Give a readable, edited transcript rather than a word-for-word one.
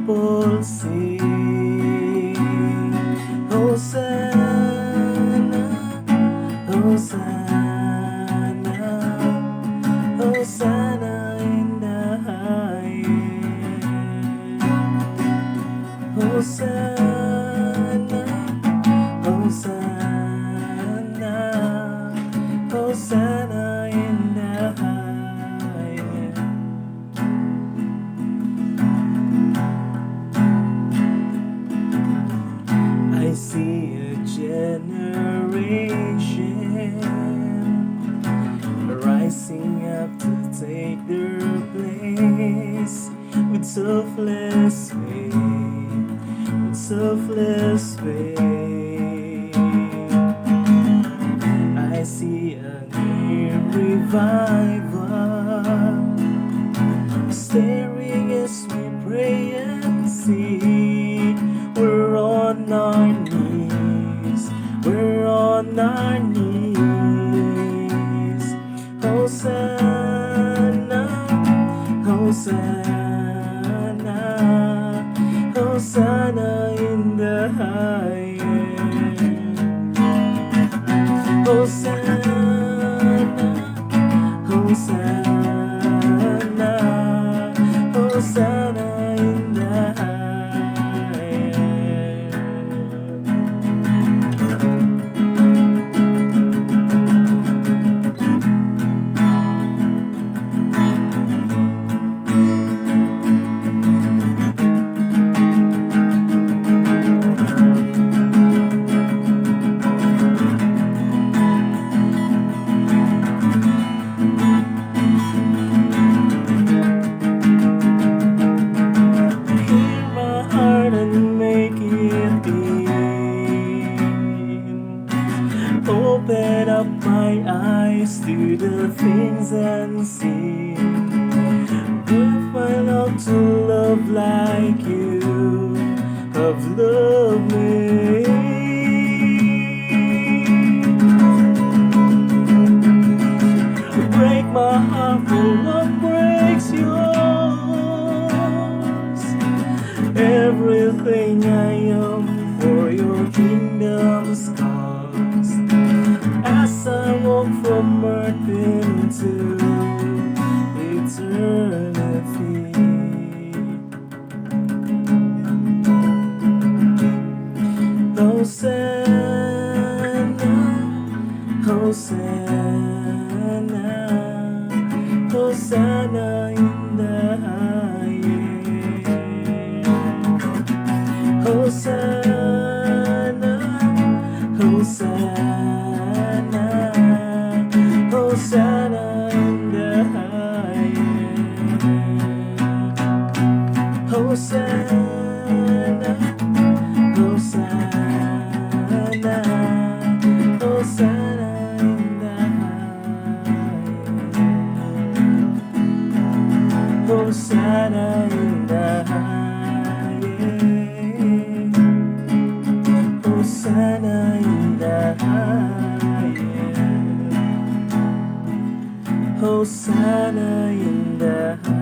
people sing. Hosanna, Hosanna, Hosanna in the highest. Hosanna, Hosanna, Hosanna in the highest. I see a generation rising up to take their place with selfless faith, with selfless faith. I see a new revival staring as we pray and seek. We're on our knees, we're on our knees. Hosanna, Hosanna, Hosanna in the highest. Hosanna, Hosanna, Hosanna in the highest. Open up my eyes to the things unseen. With my love to love like you have loved me. Break my heart for what breaks yours. Everything I am for your kingdom's cause. As I walk from earth into eternity. Hosanna, Hosanna, Hosanna in the highest. Hosanna, Hosanna, Hosanna in the highest. Hosanna, Hosanna, Hosanna in the highest. Hosanna in the highest. Hosanna in the highest. Hosanna in the highest.